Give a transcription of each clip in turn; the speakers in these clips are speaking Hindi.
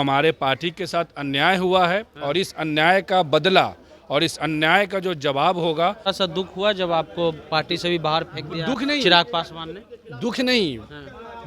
हमारे पार्टी के साथ अन्याय हुआ है और इस अन्याय का बदला और इस अन्याय का जो जवाब होगा। ऐसा दुख हुआ जब आपको पार्टी से भी बाहर फेंक दिया दुख नहीं, चिराग पासवान ने? दुख नहीं,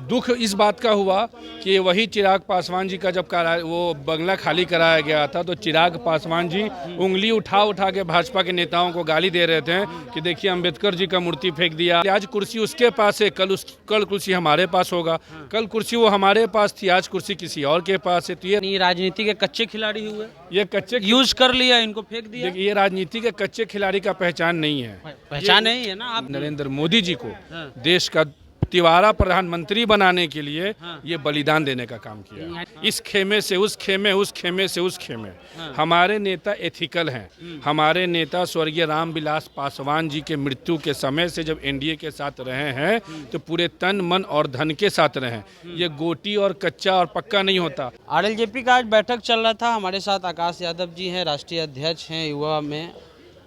दुख इस बात का हुआ कि वही चिराग पासवान जी का जब वो बंगला खाली कराया गया था तो चिराग पासवान जी उंगली उठा उठा के भाजपा के नेताओं को गाली दे रहे थे कि देखिए अंबेडकर जी का मूर्ति फेंक दिया। आज कुर्सी उसके पास है, कल कुर्सी हमारे पास होगा। कल कुर्सी वो हमारे पास थी, आज कुर्सी किसी और के पास है। तो ये राजनीति के कच्चे खिलाड़ी हुए, ये कच्चे यूज कर लिया, इनको फेंक दिया। ये राजनीति के कच्चे खिलाड़ी का पहचान नहीं है। पहचान नहीं है ना। आप नरेंद्र मोदी जी को देश का तिवारा प्रधानमंत्री बनाने के लिए ये बलिदान देने का काम किया। इस खेमे से उस खेमे, उस खेमे से उस खेमे। हमारे नेता एथिकल हैं। हमारे नेता स्वर्गीय रामविलास पासवान जी के मृत्यु के समय से जब एनडीए के साथ रहे हैं तो पूरे तन मन और धन के साथ रहे। ये गोटी और कच्चा और पक्का नहीं होता। आरएलजेपी का आज बैठक चल रहा था। हमारे साथ आकाश यादव जी हैं, राष्ट्रीय अध्यक्ष हैं युवा में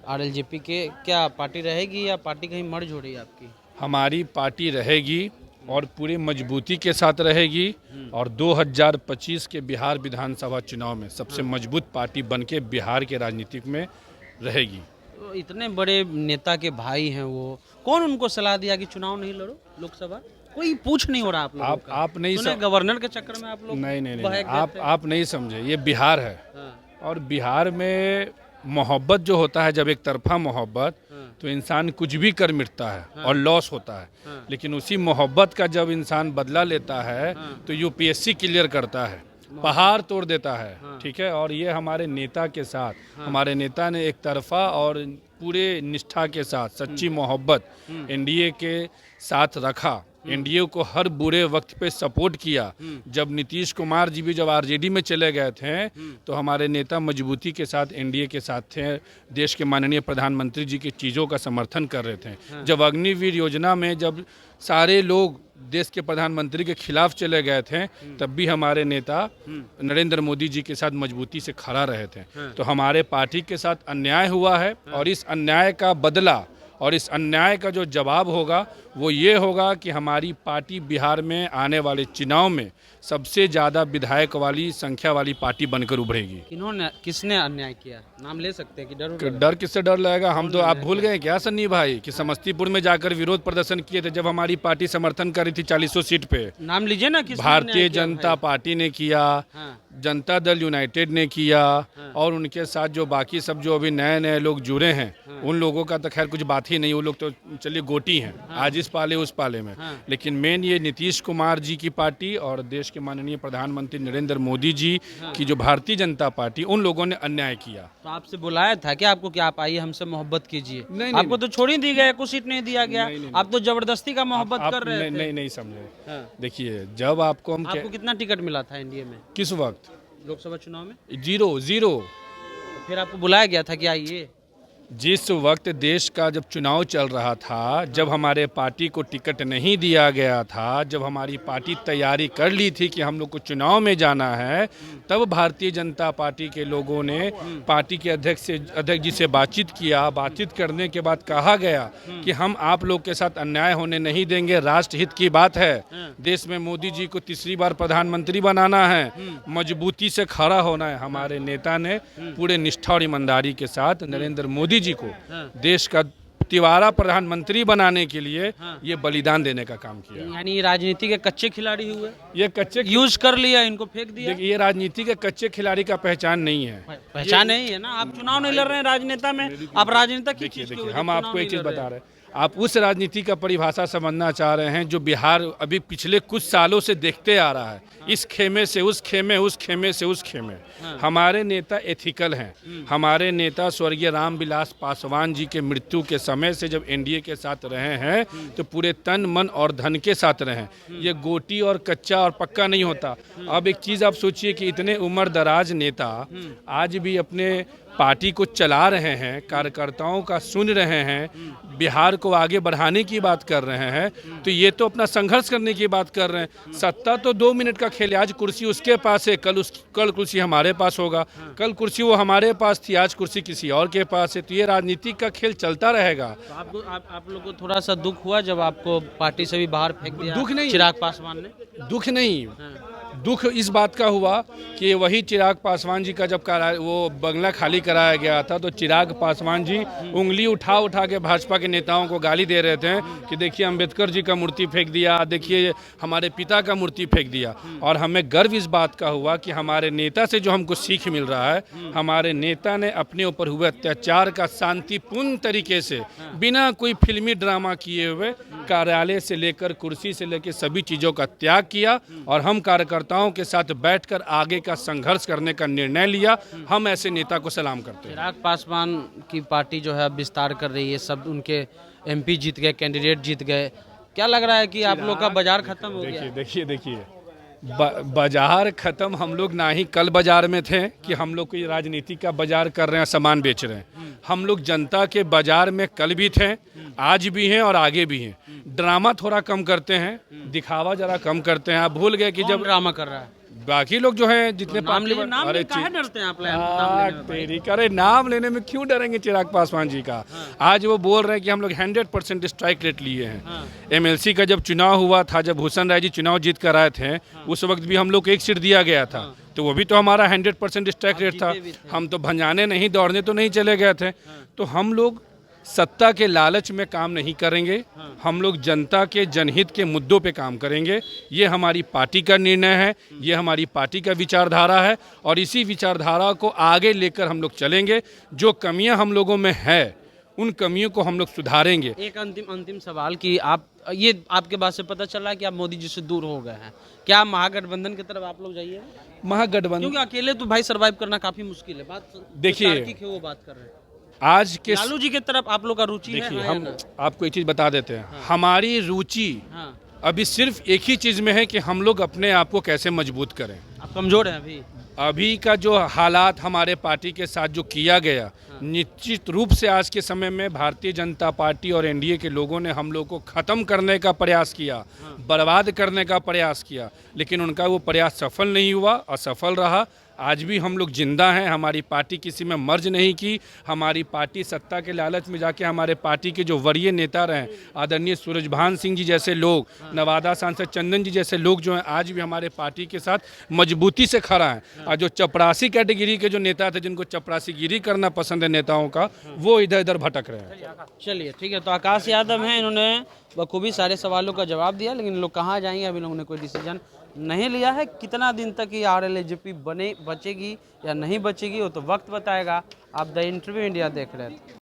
आरएलजेपी के। क्या पार्टी रहेगी या पार्टी कहीं मर्ज हो रही है आपकी? हमारी पार्टी रहेगी और पूरी मजबूती के साथ रहेगी और 2025 के बिहार विधानसभा चुनाव में सबसे मजबूत पार्टी बनके बिहार के राजनीतिक में रहेगी। तो इतने बड़े नेता के भाई हैं वो, कौन उनको सलाह दिया कि चुनाव नहीं लड़ो लोकसभा? कोई पूछ नहीं हो रहा आप लोगों का? आप नहीं गवर्नर के चक्कर में आप लोग नहीं, आप नहीं समझे। ये बिहार है और बिहार में मोहब्बत जो होता है, जब एक तरफा मोहब्बत, तो इंसान कुछ भी कर मिटता है और लॉस होता है। लेकिन उसी मोहब्बत का जब इंसान बदला लेता है तो यूपीएससी क्लियर करता है, पहाड़ तोड़ देता है। ठीक है, और ये हमारे नेता के साथ, हमारे नेता ने एक तरफा और पूरे निष्ठा के साथ सच्ची मोहब्बत एनडीए के साथ रखा। एनडीए को हर बुरे वक्त पे सपोर्ट किया। जब नीतीश कुमार जी भी जब आरजेडी में चले गए थे तो हमारे नेता मजबूती के साथ एनडीए के साथ थे। देश के माननीय प्रधानमंत्री जी की चीज़ों का समर्थन कर रहे थे। जब अग्निवीर योजना में जब सारे लोग देश के प्रधानमंत्री के खिलाफ चले गए थे तब भी हमारे नेता नरेंद्र मोदी जी के साथ मजबूती से खड़ा रहे थे। तो हमारे पार्टी के साथ अन्याय हुआ है और इस अन्याय का बदला और इस अन्याय का जो जवाब होगा वो ये होगा कि हमारी पार्टी बिहार में आने वाले चुनाव में सबसे ज़्यादा विधायक वाली संख्या वाली पार्टी बनकर उभरेगी। किसने अन्याय किया? नाम ले सकते हैं कि डर किससे डर लगेगा? हम तो, आप भूल गए क्या सन्नी भाई कि समस्तीपुर में जाकर विरोध प्रदर्शन किए थे जब हमारी पार्टी समर्थन कर रही थी 40 सीट पे? नाम लीजिए ना। भारतीय जनता पार्टी ने किया, जनता दल यूनाइटेड ने किया और उनके साथ जो बाकी सब जो अभी नए नए लोग जुड़े हैं उन लोगों का तो खैर कुछ बात ही नहीं। वो लोग तो चलिए गोटी हैं, आज इस पाले उस पाले में। लेकिन मेन ये नीतीश कुमार जी की पार्टी और देश के माननीय प्रधानमंत्री नरेंद्र मोदी जी की जो भारतीय जनता पार्टी, उन लोगों ने अन्याय किया। तो आपसे बुलाया था कि आपको कि आप आइए हमसे मोहब्बत कीजिए? आपको तो छोड़ ही दी गया, कुछ सीट नहीं दिया गया। आप तो जबरदस्ती का मोहब्बत कर रहे थे। नहीं समझे। देखिए, जब आपको कितना टिकट मिला था एनडीए में? किस वक्त? लोकसभा चुनाव में? 0। फिर आपको बुलाया गया था कि आइए? जिस वक्त देश का जब चुनाव चल रहा था, जब हमारे पार्टी को टिकट नहीं दिया गया था, जब हमारी पार्टी तैयारी कर ली थी कि हम लोग को चुनाव में जाना है, तब भारतीय जनता पार्टी के लोगों ने पार्टी के अध्यक्ष जी से बातचीत किया। बातचीत करने के बाद कहा गया कि हम आप लोग के साथ अन्याय होने नहीं देंगे, राष्ट्रहित की बात है, देश में मोदी जी को तीसरी बार प्रधानमंत्री बनाना है, मजबूती से खड़ा होना है। हमारे नेता ने पूरे निष्ठा और ईमानदारी के साथ नरेंद्र मोदी जी को देश का तिवारा प्रधानमंत्री बनाने के लिए ये बलिदान देने का काम किया। यानी राजनीति के कच्चे खिलाड़ी हुए, ये कच्चे यूज कर लिया, इनको फेंक दिया। ये राजनीति के कच्चे खिलाड़ी का पहचान नहीं है। पहचान नहीं है ना। आप चुनाव नहीं लड़ रहे हैं राजनेता में, आप राजनेता की चीज देखिए, हम आपको एक चीज बता रहे हैं। आप उस राजनीति का परिभाषा समझना चाह रहे हैं जो बिहार अभी पिछले कुछ सालों से देखते आ रहा है। इस खेमे से उस खेमे, उस खेमे से उस खेमे। हमारे नेता एथिकल हैं। हमारे नेता स्वर्गीय रामविलास पासवान जी के मृत्यु के समय से जब एनडीए के साथ रहे हैं तो पूरे तन मन और धन के साथ रहे। ये गोटी और कच्चा और पक्का नहीं होता। अब एक चीज़ आप सोचिए कि इतने उम्र दराज नेता आज भी अपने पार्टी को चला रहे हैं, कार्यकर्ताओं का सुन रहे हैं, बिहार को आगे बढ़ाने की बात कर रहे हैं, तो ये तो अपना संघर्ष करने की बात कर रहे हैं। सत्ता तो 2 मिनट का खेल है। आज कुर्सी उसके पास है, कल कुर्सी हमारे पास होगा। कल कुर्सी वो हमारे पास थी, आज कुर्सी किसी और के पास है। तो ये राजनीतिक का खेल चलता रहेगा। तो आप लोग को थोड़ा सा दुख हुआ जब आपको पार्टी से भी बाहर फेंक दिया? दुख नहीं, चिराग पासवान ने? दुख नहीं, दुख इस बात का हुआ कि वही चिराग पासवान जी का जब वो बंगला खाली कराया गया था तो चिराग पासवान जी उंगली उठा उठा के भाजपा के नेताओं को गाली दे रहे थे कि देखिए अंबेडकर जी का मूर्ति फेंक दिया, देखिए हमारे पिता का मूर्ति फेंक दिया। और हमें गर्व इस बात का हुआ कि हमारे नेता से जो हमको सीख मिल रहा है, हमारे नेता ने अपने ऊपर हुए अत्याचार का शांतिपूर्ण तरीके से बिना कोई फिल्मी ड्रामा किए हुए कार्यालय से लेकर कुर्सी से लेकर सभी चीज़ों का त्याग किया और हम कार्यकर्ताओं के साथ बैठकर आगे का संघर्ष करने का निर्णय लिया। हम ऐसे नेता को सलाम करते हैं। चिराग पासवान की पार्टी जो है अब विस्तार कर रही है, सब उनके एमपी जीत गए, कैंडिडेट जीत गए, क्या लग रहा है कि आप लोग का बाजार खत्म हो गया? देखिए बाजार खत्म हम लोग ना ही कल बाजार में थे कि हम लोग कोई राजनीति का बाजार कर रहे हैं, सामान बेच रहे हैं। हम लोग जनता के बाजार में कल भी थे, आज भी हैं और आगे भी हैं। ड्रामा थोड़ा कम करते हैं, दिखावा जरा कम करते हैं। आप भूल गए कि जब ड्रामा कर रहा है बाकी लोग जो हैं जितने नाम लेने काहे डरते हैं आप नाम लेने में क्यों डरेंगे? चिराग पासवान जी का आज वो बोल रहे हैं कि हम लोग 100% स्ट्राइक रेट लिए हैं। एमएलसी का जब चुनाव हुआ था, जब भूषण राय जी चुनाव जीत कर आए थे, उस वक्त भी हम लोग को एक सीट दिया गया था, तो वो भी तो हमारा 100% स्ट्राइक रेट था। हम तो भंजाने नहीं, दौड़ने तो नहीं चले गए थे। तो हम लोग सत्ता के लालच में काम नहीं करेंगे, हम लोग जनता के जनहित के मुद्दों पे काम करेंगे। ये हमारी पार्टी का निर्णय है, ये हमारी पार्टी का विचारधारा है और इसी विचारधारा को आगे लेकर हम लोग चलेंगे। जो कमियां हम लोगों में है उन कमियों को हम लोग सुधारेंगे। एक अंतिम सवाल कि आप ये आपके बात से पता चल रहा है कि आप मोदी जी से दूर हो गए हैं, क्या महागठबंधन की तरफ आप लोग जाइए? महागठबंधन क्योंकि अकेले तो भाई सरवाइव करना काफी मुश्किल है। बात देखिए, वो बात कर रहे हैं आज के लालू जी की तरफ आप लोग का रुचि है? देखिए हम आपको एक चीज़ बता देते हैं। हमारी रुचि अभी सिर्फ एक ही चीज़ में है कि हम लोग अपने आप को कैसे मजबूत करें। आप कमजोर हैं अभी का जो हालात हमारे पार्टी के साथ जो किया गया, निश्चित रूप से आज के समय में भारतीय जनता पार्टी और एनडीए के लोगों ने हम लोग को ख़त्म करने का प्रयास किया, बर्बाद करने का प्रयास किया, लेकिन उनका वो प्रयास सफल नहीं हुआ, असफल रहा। आज भी हम लोग जिंदा हैं, हमारी पार्टी किसी में मर्ज नहीं की। हमारी पार्टी सत्ता के लालच में जाके हमारे पार्टी के जो वरीय नेता रहे, आदरणीय सूरजभान सिंह जी जैसे लोग, नवादा सांसद चंदन जी जैसे लोग जो हैं, आज भी हमारे पार्टी के साथ मजबूती से खड़ा हैं। और जो चपरासी कैटेगरी के जो नेता थे, जिनको चपरासीगिरी करना पसंद है नेताओं का, वो इधर इधर भटक रहे हैं। चलिए ठीक है, तो आकाश यादव हैं, इन्होंने बखूबी सारे सवालों का जवाब दिया, लेकिन लोग कहाँ जाएंगे अभी लोगों ने कोई डिसीजन नहीं लिया है। कितना दिन तक ये RLJP बचेगी या नहीं बचेगी वो तो वक्त बताएगा। आप द इंटरव्यू इंडिया देख रहे हैं।